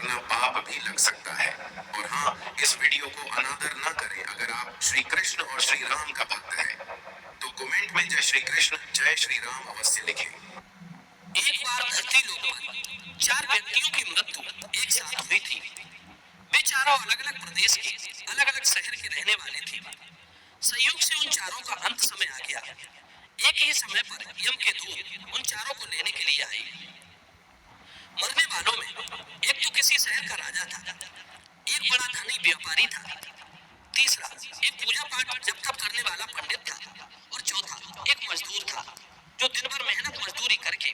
करना पाप भी लग सकता है। और हाँ, इस वीडियो को अनादर न करें। अगर आप श्री कृष्ण और श्री राम का भक्त है तो कमेंट में जय श्री कृष्ण जय श्री राम अवश्य लिखें। एक बार धरती लोक पर 4 व्यक्तियों की मृत्यु एक साथ हुई थी। वे चारों अलग अलग प्रदेश के अलग अलग शहर के रहने वाले थे। संयोग से उन चारों का अंत समय आ गया। एक ही समय पर यम के दूत उन चारों को लेने के लिए आए। मरने वालों में एक तो किसी शहर का राजा था, एक बड़ा धनी व्यापारी था, तीसरा एक पूजा पाठ जप तप करने वाला पंडित था और चौथा एक मजदूर था जो दिन भर मेहनत मजदूरी करके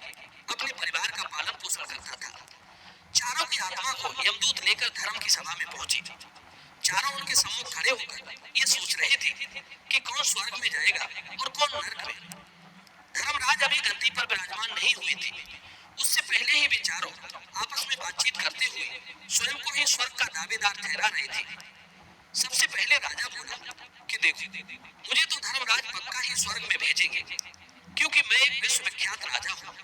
अपने परिवार का पालन पोषण करता था। चारों की आत्मा को यमदूत लेकर धर्म की सभा में पहुंची। चारों उनके सम्मुख खड़े होकर ये सोच रहे थे कि कौन स्वर्ग में जाएगा और कौन नरक में। धर्मराज अभी गद्दी पर विराजमान नहीं हुए थे। उससे पहले ही वे चारों आपस में बातचीत करते हुए स्वयं को ही स्वर्ग का दावेदार ठहरा रहे थे। सबसे पहले राजा बोला कि देखो, मुझे तो धर्मराज पक्का ही स्वर्ग में भेजेंगे, क्योंकि मैं एक विश्वविख्यात राजा हूँ।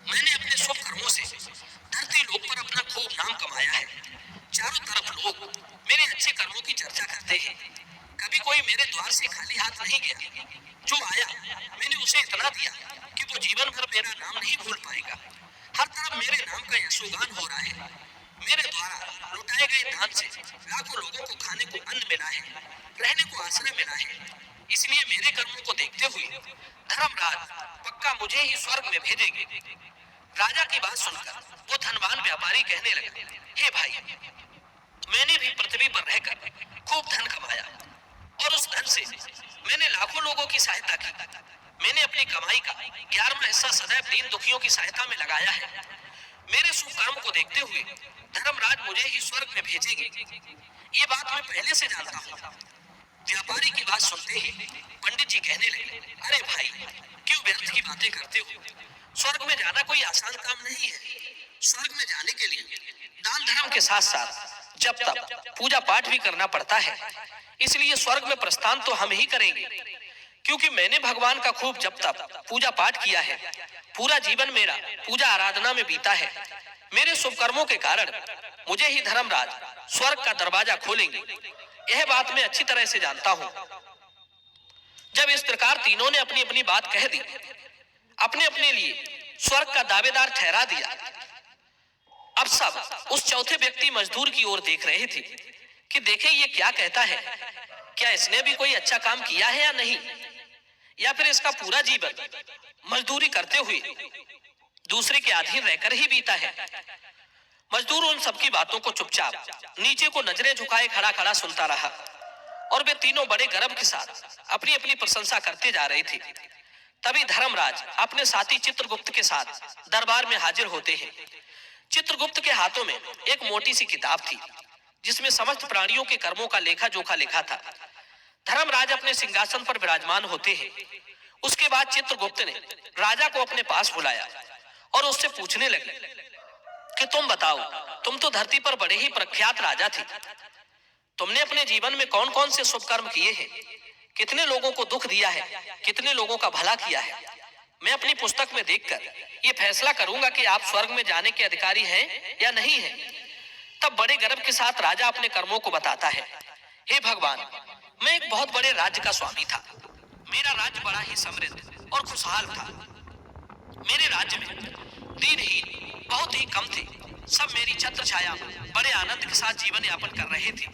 मैंने अपने शुभ कर्मों से धरती लोक पर अपना खूब नाम कमाया है। चारों तरफ लोग मेरे अच्छे कर्मों की चर्चा करते हैं। कभी कोई मेरे द्वार से खाली हाथ नहीं गया। जो आया मैंने उसे इतना दिया कि वो जीवन भर मेरा नाम नहीं भूल पाएगा। हर तरफ मेरे नाम का यशोगान हो रहा है। मेरे द्वारा लुटाए गए दान से लाखों लोगों को खाने को अन्न मिला है, रहने को आश्रय मिला है। इसलिए मेरे कर्मों को देखते हुए धर्मराज पक्का मुझे ही स्वर्ग में भेजेंगे। राजा की बात सुनकर वो धनवान व्यापारी कहने लगा, हे भाई, मैंने भी पृथ्वी पर रहकर खूब धन कमाया और उस धन से मैंने लाखों लोगों की सहायता की। मैंने अपनी कमाई का 11वां हिस्सा सदैव दीन दुखियों की सहायता में लगाया है। मेरे शुभ कर्म को देखते हुए धर्मराज मुझे ही स्वर्ग में भेजेंगे। ये बात मैं पहले से जानता हूँ। व्यापारी की बात सुनते ही पंडित जी कहने लगे, अरे भाई, क्यों व्यर्थ की बातें करते हो? स्वर्ग में जाना कोई आसान काम नहीं है। स्वर्ग में जाने के लिए दान धर्म के साथ साथ जब तक पूजा पाठ भी करना पड़ता है। इसलिए स्वर्ग में प्रस्थान तो हम ही करेंगे, क्योंकि मैंने भगवान का खूब जब तक पूजा पाठ किया है। पूरा जीवन मेरा पूजा आराधना में बीता है। मेरे शुभ कर्मों के कारण मुझे ही धर्मराज स्वर्ग का दरवाजा खोलेंगे। यह बात मैं अच्छी तरह से जानता हूँ। जब इस प्रकार तीनों ने अपनी अपनी बात कह दी, अपने अपने लिए स्वर्ग का दावेदार ठहरा दिया, अब सब उस चौथे व्यक्ति मजदूर की ओर देख रहे थे कि देखे ये क्या कहता है। क्या इसने भी कोई अच्छा काम किया है या नहीं, या फिर इसका पूरा जीवन मजदूरी करते हुए दूसरे के अधीन रहकर ही बीता है। मजदूर उन सबकी बातों को चुपचाप नीचे को नजरें झुकाए खड़ा खड़ा सुनता रहा और वे तीनों बड़े गर्व के साथ अपनी अपनी प्रशंसा करते जा रहे थे। तभी धर्मराज अपने साथी चित्रगुप्त के साथ दरबार में हाजिर होते हैं। चित्रगुप्त के हाथों में एक मोटी सी किताब थी जिसमें समस्त प्राणियों के कर्मों का लेखा जोखा लिखा था। धर्मराज अपने सिंहासन पर विराजमान होते हैं। उसके बाद चित्रगुप्त ने राजा को अपने पास बुलाया और उससे पूछने लगे कि तुम बताओ, तुम तो धरती पर बड़े ही प्रख्यात राजा थे। तुमने अपने जीवन में कौन कौन से शुभ कर्म किए हैं? कितने लोगों को दुख दिया है, कितने लोगों का भला किया है? मैं अपनी पुस्तक में देखकर ये फैसला करूंगा कि आप स्वर्ग में जाने के अधिकारी हैं या नहीं हैं। तब बड़े गर्व के साथ राजा अपने कर्मों को बताता है। हे भगवान, मैं एक बहुत बड़े राज्य का स्वामी था। मेरा राज्य बड़ा ही समृद्ध और खुशहाल था। मेरे राज्य में दीनहीन बहुत ही कम थे। सब मेरी छत्र छाया बड़े आनंद के साथ जीवन यापन कर रहे थे।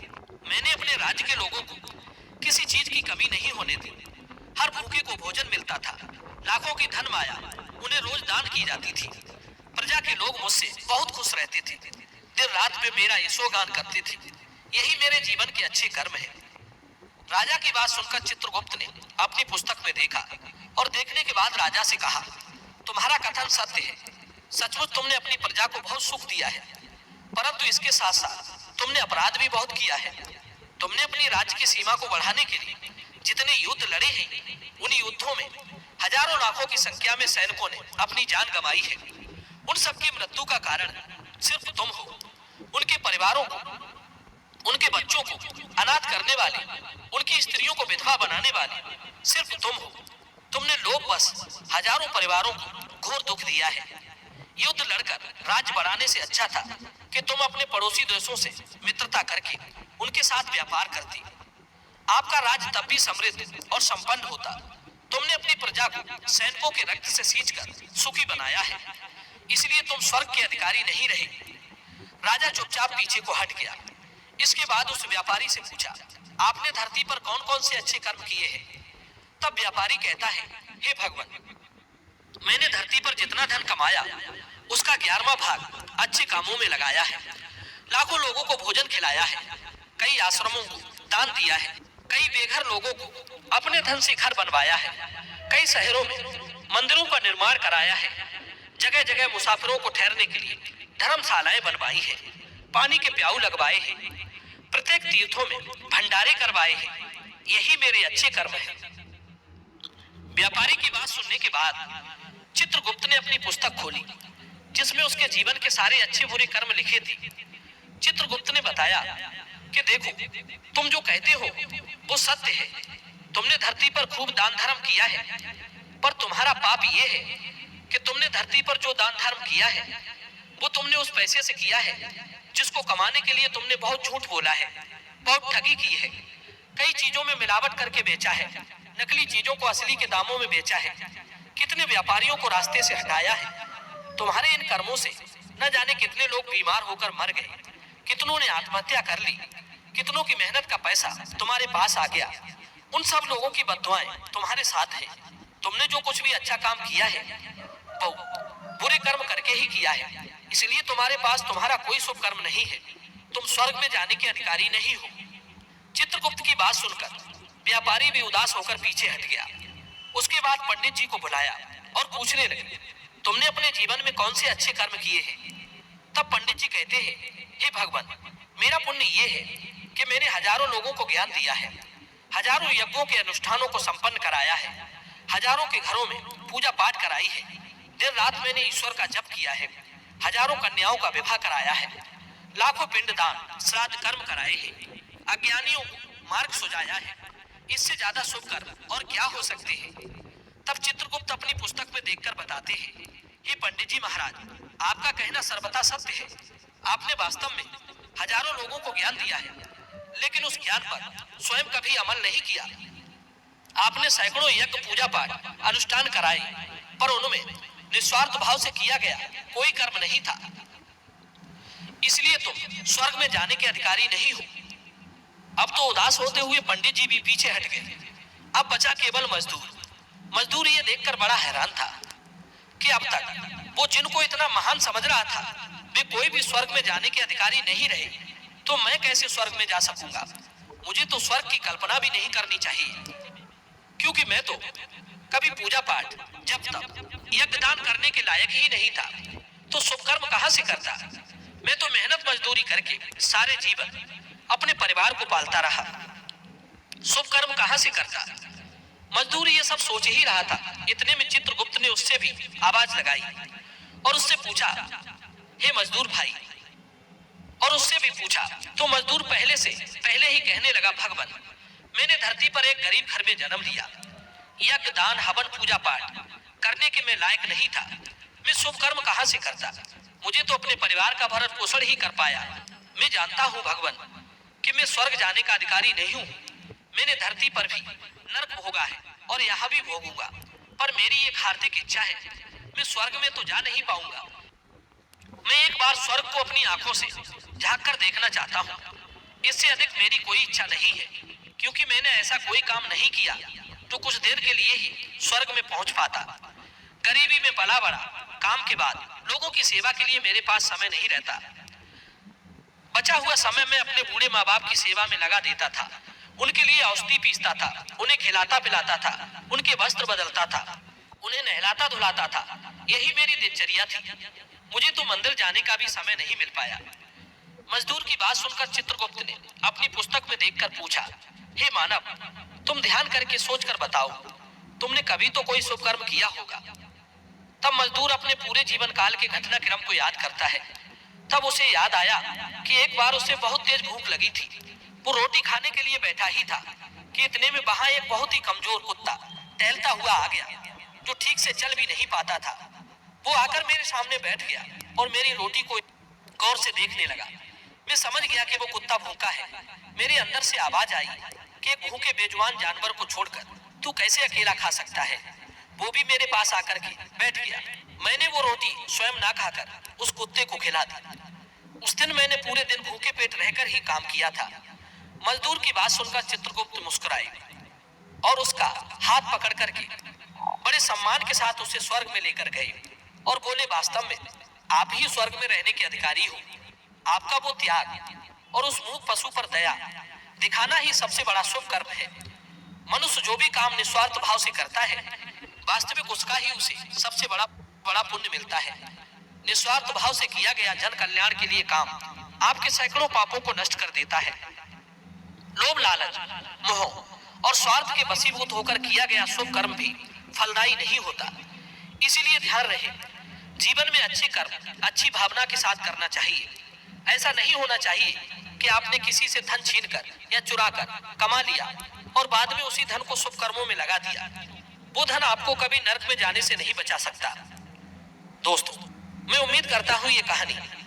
मैंने अपने राज्य के लोगों को किसी चीज की कमी नहीं होने दी। हर भूखे को भोजन मिलता था। लाखों की धन माया उन्हें रोज दान की जाती थी। प्रजा के लोग मुझसे बहुत खुश रहते थे। दिन रात में मेरा यशोगान करते थे। यही मेरे जीवन के अच्छे कर्म है। राजा की बात सुनकर चित्रगुप्त ने अपनी पुस्तक में देखा और देखने के बाद राजा से कहा, तुम्हारा कथन सत्य है। सचमुच तुमने अपनी प्रजा को बहुत सुख दिया है, परंतु इसके साथ साथ तुमने अपराध भी बहुत किया है। तुमने अपनी राज्य की सीमा को बढ़ाने के लिए जितने युद्ध लड़े हैं, उन युद्धों में हजारों लाखों की संख्या में सैनिकों ने अपनी जान गंवाई है। उन सबकी मृत्यु का कारण सिर्फ तुम हो। उनके परिवारों को, उनके बच्चों को अनाथ करने वाले, उनकी स्त्रियों को विधवा बनाने वाले सिर्फ तुम हो। तुमने लोभ बस हजारों परिवारों को घोर दुख दिया है। युद्ध लड़कर राज्य बढ़ाने से अच्छा था कि तुम अपने पड़ोसी देशों से मित्रता करके उनके साथ व्यापार करती। आपका राज्य तब भी समृद्ध और संपन्न होता। तुमने अपनी प्रजा को सैनिकों के रक्त से सींचकर सुखी बनाया है, इसलिए तुम स्वर्ग के अधिकारी नहीं रहे। राजा चुपचाप पीछे को हट गया। इसके बाद उस व्यापारी से पूछा, आपने धरती पर कौन कौन से अच्छे कर्म किए हैं? तब व्यापारी कहता है, हे भगवान, मैंने धरती पर जितना धन कमाया उसका 11वां भाग अच्छे कामों में लगाया है। लाखों लोगों को भोजन खिलाया है, कई आश्रमों को दान दिया है, कई बेघर लोगों को अपने धन से घर बनवाया है, कई शहरों में मंदिरों का निर्माण कराया है, जगह जगह मुसाफिरों को ठहरने के लिए धर्मशालाएं बनवाई है, पानी के प्याऊ लगवाए हैं, प्रत्येक तीर्थों में भंडारे करवाए हैं। यही मेरे अच्छे कर्म हैं। व्यापारी की बात सुनने के बाद चित्रगुप्त ने अपनी पुस्तक खोली जिसमें उसके जीवन के सारे अच्छे बुरे कर्म लिखे थे। चित्रगुप्त ने बताया कि देखो, तुम जो कहते हो वो सत्य है। तुमने धरती पर खूब दान धर्म किया है, पर तुम्हारा पाप ये है कि तुमने धरती पर जो दान धर्म किया है वो तुमने उस पैसे से किया है जिसको कमाने के लिए तुमने बहुत झूठ बोला है, बहुत ठगी की है, कई चीजों में मिलावट करके बेचा है, नकली चीजों को असली के दामों में बेचा है, कितने व्यापारियों को रास्ते से हटाया है। तुम्हारे इन कर्मों से न जाने कितने लोग बीमार होकर मर गए, कितनों ने आत्महत्या कर ली, कितनों की मेहनत का पैसा तुम्हारे पास आ गया। उन सब लोगों की बद्दुआएं तुम्हारे साथ हैं। तुमने जो कुछ भी अच्छा काम किया है वो बुरे कर्म करके ही किया है, इसलिए तुम्हारे पास तुम्हारा कोई शुभ कर्म नहीं है। तुम स्वर्ग में जाने के अधिकारी नहीं हो। चित्रगुप्त की बात सुनकर व्यापारी भी उदास होकर पीछे हट गया। उसके बाद पंडित जी को बुलाया और पूछने लगे, तुमने अपने जीवन में कौन से अच्छे कर्म किए हैं? तब पंडित जी कहते हैं, हे भगवान, मेरा पुण्य ये है कि मैंने हजारों लोगों को ज्ञान दिया है, हजारों यज्ञों के अनुष्ठानों को संपन्न कराया है, हजारों के घरों में पूजा पाठ कराई है, दिन रात मैंने ईश्वर का जप किया है, हजारों कन्याओं का विवाह कराया है, लाखों पिंडदान श्राद्ध कर्म कराए हैं, अज्ञानियों को मार्ग सुझाया है। इससे ज्यादा शुभ कर्म और क्या हो सकते हैं? तब चित्रगुप्त अपनी पुस्तक में देखकर बताते हैं, हे पंडित जी महाराज, आपका कहना सर्वथा सत्य है। आपने वास्तव में हजारों लोगों को ज्ञान दिया है, लेकिन उस ज्ञान पर स्वयं कभी अमल नहीं किया। आपने सैकड़ों यज्ञ पूजा पाठ अनुष्ठान कराए, पर उनमें निस्वार्थ भाव से किया गया कोई कर्म नहीं था। इसलिए तुम स्वर्ग में जाने के अधिकारी नहीं हो। अब तो उदास होते हुए पंडित जी भी पीछे हट गए। अब बचा केवल मजदूर। मजदूर ये देखकर बड़ा हैरान था कि अब तक वो जिनको इतना महान समझ रहा था वे कोई भी स्वर्ग में जाने के अधिकारी नहीं रहे, तो मैं कैसे स्वर्ग में जा सकूंगा? मुझे तो स्वर्ग की कल्पना भी नहीं करनी चाहिए, क्योंकि मैं तो कभी पूजा पाठ जब तक यज्ञदान करने के लायक ही नहीं था, तो शुभ कर्म कहां से करता? मैं तो मेहनत मजदूरी करके सारे जीवन अपने परिवार को पालता रहा, शुभ कर्म कहां से करता? मजदूर ये सब सोच ही रहा था। इतने में चित्रगुप्त ने उससे भी आवाज लगाई और उससे पूछा, हे मजदूर भाई, और उससे भी पूछा तो मजदूर पहले ही कहने लगा, भगवान, मैंने धरती पर एक गरीब घर में जन्म लिया। यज्ञ दान हवन पूजा पाठ करने के मैं लायक नहीं था। मैं शुभ कर्म कहां से करता? मुझे तो अपने परिवार का भरण पोषण ही कर पाया। मैं जानता हूं भगवान कि मैं स्वर्ग जाने का अधिकारी नहीं हूं। मैंने धरती पर भी नर्क भोगा है और यहाँ भी भोगूंगा, पर मेरी एक हार्दिक इच्छा है, मैं स्वर्ग में तो जा नहीं पाऊंगा। मैं एक बार स्वर्ग को अपनी आंखों से झांक कर देखना चाहता हूँ। इससे अधिक मेरी कोई इच्छा नहीं है, क्योंकि मैंने ऐसा कोई काम नहीं किया तो कुछ देर के लिए ही स्वर्ग में पहुंच पाता। गरीबी में पला बड़ा, काम के बाद लोगों की सेवा के लिए मेरे पास समय नहीं रहता। बचा हुआ समय मैं अपने बूढ़े माँ बाप की सेवा में लगा देता था। उनके लिए औषधि पीसता था, उन्हें खिलाता पिलाता था, उनके वस्त्र बदलता था, उन्हें नहलाता धुलाता था। यही मेरी दिनचर्या थी। मुझे तो मंदिर जाने का भी समय नहीं मिल पाया। मजदूर की बात सुनकर चित्रगुप्त ने अपनी पुस्तक में देखकर पूछा, हे मानव, तुम ध्यान करके सोच कर बताओ, तुमने कभी तो कोई शुभ कर्म किया होगा। तब मजदूर अपने पूरे जीवन काल के घटनाक्रम को याद करता है। तब उसे याद आया कि एक बार उसे बहुत तेज भूख लगी थी। वो रोटी खाने के लिए बैठा ही था कि इतने में वहां एक बहुत ही कमजोर कुत्ता टहलता हुआ आ गया, जो ठीक से चल भी नहीं पाता था। वो आकर मेरे सामने बैठ गया और मेरी रोटी को गौर से देखने लगा। मैं समझ गया कि वो कुत्ता भूखा है। मेरे अंदर से आवाज आई कि एक भूखे बेजुबान जानवर को छोड़कर तू कैसे अकेला खा सकता है। वो भी मेरे पास आकर के बैठ गया। मैंने वो रोटी स्वयं ना खाकर उस कुत्ते को खिला दी। उस दिन मैंने पूरे दिन भूखे पेट रहकर ही काम किया था। मजदूर की बात सुनकर चित्रगुप्त मुस्कुराए और उसका हाथ पकड़ करके बड़े सम्मान के साथ उसे स्वर्ग में लेकर गए और बोले, वास्तव में आप ही स्वर्ग में रहने के अधिकारी हो। आपका वो त्याग और उस मूक पशु पर दया दिखाना ही सबसे बड़ा शुभ कर्म है। मनुष्य जो भी काम निस्वार्थ भाव से करता है, वास्तविक उसका ही उसे सबसे बड़ा बड़ा पुण्य मिलता है। निस्वार्थ भाव से किया गया जन कल्याण के लिए काम आपके सैकड़ों पापों को नष्ट कर देता है। लोभ, लालच, मोह और स्वार्थ के वशीभूत होकर किया गया शुभ कर्म भी फलदायी नहीं होता। इसीलिए ध्यान रहे, जीवन में अच्छे कर्म अच्छी भावना के साथ करना चाहिए। ऐसा नहीं होना चाहिए कि आपने किसी से धन छीनकर या चुराकर कमा लिया और बाद में उसी धन को शुभ कर्मों में लगा दिया। वो धन आपको कभी नरक में जाने से नहीं बचा सकता। दोस्तों, मैं उम्मीद करता हूं ये कहानी